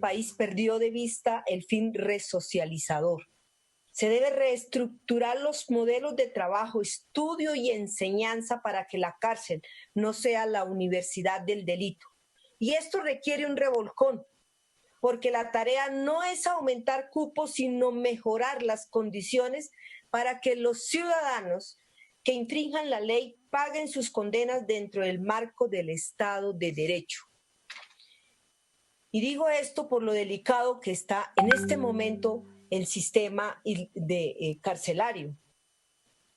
país perdió de vista el fin resocializador. Se debe reestructurar los modelos de trabajo, estudio y enseñanza para que la cárcel no sea la universidad del delito. Y esto requiere un revolcón, porque la tarea no es aumentar cupos, sino mejorar las condiciones para que los ciudadanos que infrinjan la ley paguen sus condenas dentro del marco del Estado de Derecho. Y digo esto por lo delicado que está en este momento el sistema carcelario.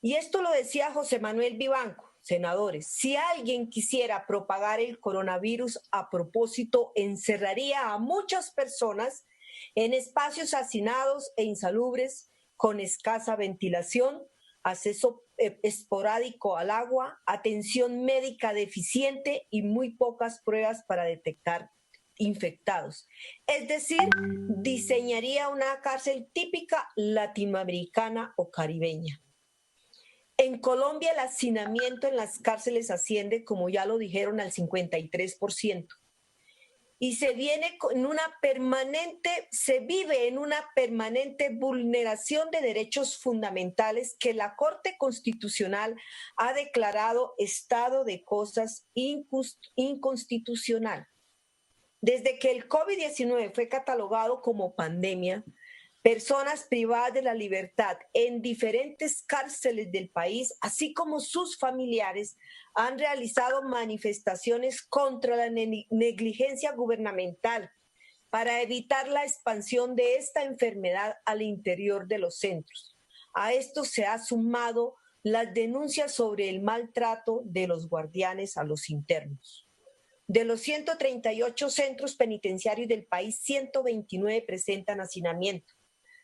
Y esto lo decía José Manuel Vivanco, senadores. Si alguien quisiera propagar el coronavirus a propósito, encerraría a muchas personas en espacios hacinados e insalubres, con escasa ventilación, acceso esporádico al agua, atención médica deficiente y muy pocas pruebas para detectar infectados. Es decir, diseñaría una cárcel típica latinoamericana o caribeña. En Colombia el hacinamiento en las cárceles asciende, como ya lo dijeron, al 53%. Y se vive en una permanente vulneración de derechos fundamentales que la Corte Constitucional ha declarado estado de cosas inconstitucional. Desde que el COVID-19 fue catalogado como pandemia, personas privadas de la libertad en diferentes cárceles del país, así como sus familiares, han realizado manifestaciones contra la negligencia gubernamental para evitar la expansión de esta enfermedad al interior de los centros. A esto se ha sumado las denuncias sobre el maltrato de los guardianes a los internos. De los 138 centros penitenciarios del país, 129 presentan hacinamiento.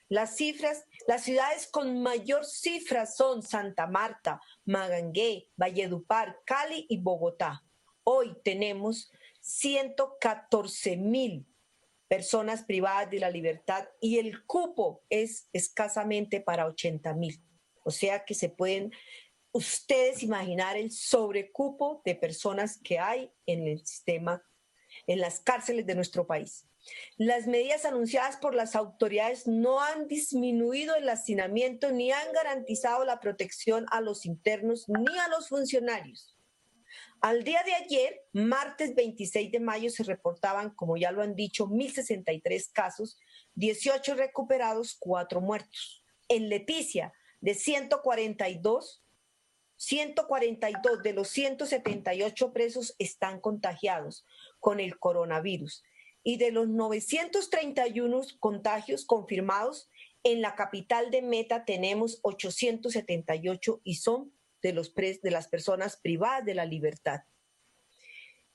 Las ciudades con mayor cifra son Santa Marta, Magangué, Valledupar, Cali y Bogotá. Hoy tenemos 114.000 personas privadas de la libertad y el cupo es escasamente para 80.000. O sea que se pueden ustedes imaginar el sobrecupo de personas que hay en el sistema, en las cárceles de nuestro país. Las medidas anunciadas por las autoridades no han disminuido el hacinamiento ni han garantizado la protección a los internos ni a los funcionarios. Al día de ayer, martes 26 de mayo, se reportaban, como ya lo han dicho, 1.063 casos, 18 recuperados, 4 muertos. En Leticia, de 142 de los 178 presos están contagiados con el coronavirus. Y de los 931 contagios confirmados, en la capital de Meta tenemos 878 y son de las personas privadas de la libertad.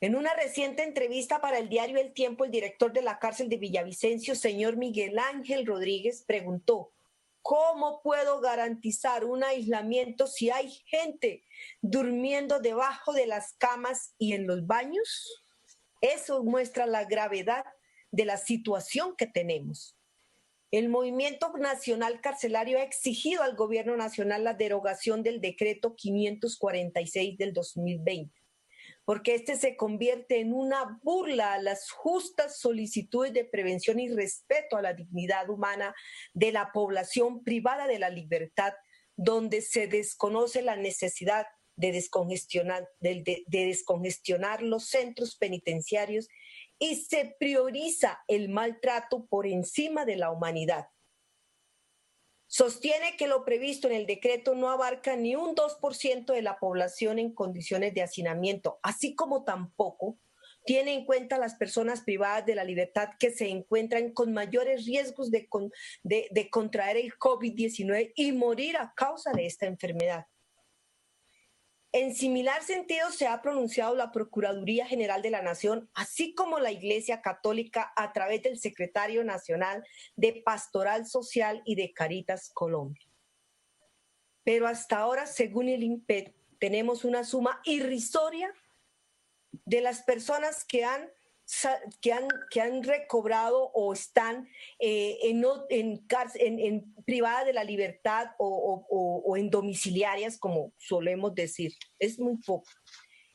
En una reciente entrevista para el diario El Tiempo, el director de la cárcel de Villavicencio, señor Miguel Ángel Rodríguez, preguntó: ¿cómo puedo garantizar un aislamiento si hay gente durmiendo debajo de las camas y en los baños? Eso muestra la gravedad de la situación que tenemos. El Movimiento Nacional Carcelario ha exigido al Gobierno Nacional la derogación del decreto 546 del 2020, porque este se convierte en una burla a las justas solicitudes de prevención y respeto a la dignidad humana de la población privada de la libertad, donde se desconoce la necesidad de descongestionar los centros penitenciarios y se prioriza el maltrato por encima de la humanidad. Sostiene que lo previsto en el decreto no abarca ni un 2% de la población en condiciones de hacinamiento, así como tampoco tiene en cuenta las personas privadas de la libertad que se encuentran con mayores riesgos de contraer el COVID-19 y morir a causa de esta enfermedad. En similar sentido se ha pronunciado la Procuraduría General de la Nación, así como la Iglesia Católica a través del Secretario Nacional de Pastoral Social y de Caritas Colombia. Pero hasta ahora, según el INPEC, tenemos una suma irrisoria de las personas que han recobrado o están privadas de la libertad o en domiciliarias, como solemos decir. Es muy poco.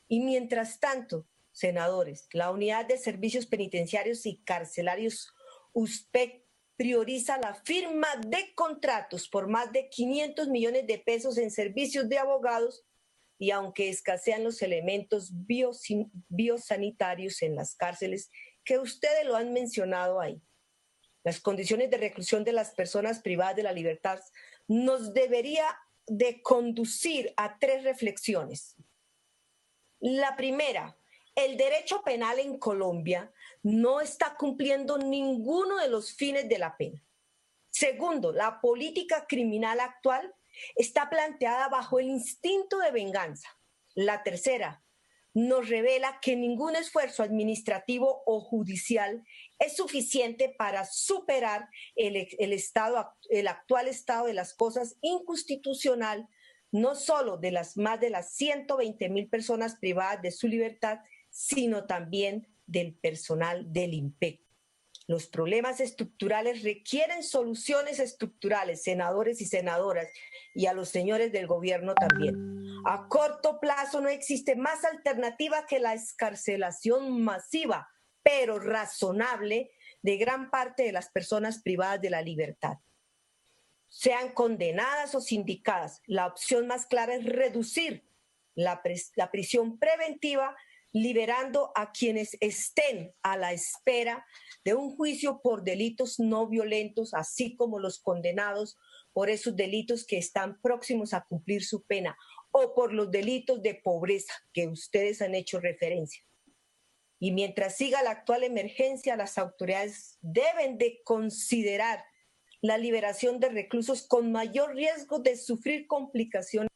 Y mientras tanto, senadores, la Unidad de Servicios Penitenciarios y Carcelarios usted prioriza la firma de contratos por más de 500 millones de pesos en servicios de abogados y aunque escasean los elementos biosanitarios en las cárceles, que ustedes lo han mencionado ahí, las condiciones de reclusión de las personas privadas de la libertad nos debería de conducir a 3 reflexiones. La primera, el derecho penal en Colombia no está cumpliendo ninguno de los fines de la pena. Segundo, la política criminal actual está planteada bajo el instinto de venganza. La tercera, nos revela que ningún esfuerzo administrativo o judicial es suficiente para superar el actual estado de las cosas inconstitucional, no solo de las más de las 120,000 personas privadas de su libertad, sino también del personal del INPEC. Los problemas estructurales requieren soluciones estructurales, senadores y senadoras, y a los señores del gobierno también. A corto plazo no existe más alternativa que la excarcelación masiva, pero razonable, de gran parte de las personas privadas de la libertad. Sean condenadas o sindicadas, la opción más clara es reducir la prisión preventiva, liberando a quienes estén a la espera de un juicio por delitos no violentos, así como los condenados por esos delitos que están próximos a cumplir su pena o por los delitos de pobreza que ustedes han hecho referencia. Y mientras siga la actual emergencia, las autoridades deben de considerar la liberación de reclusos con mayor riesgo de sufrir complicaciones.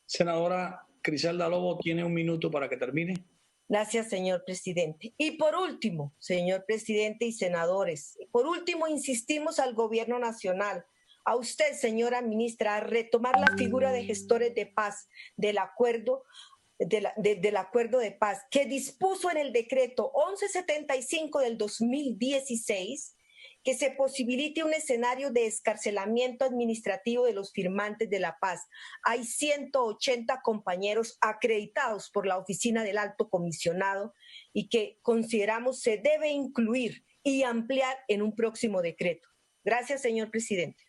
Senadora Criselda Lobo, tiene 1 minuto para que termine. Gracias, señor presidente. Y por último, señor presidente y senadores, por último insistimos al gobierno nacional, a usted, señora ministra, a retomar la figura de gestores de paz del acuerdo de paz que dispuso en el decreto 1175 del 2016 que se posibilite un escenario de excarcelamiento administrativo de los firmantes de la paz. Hay 180 compañeros acreditados por la Oficina del Alto Comisionado y que consideramos se debe incluir y ampliar en un próximo decreto. Gracias, señor presidente.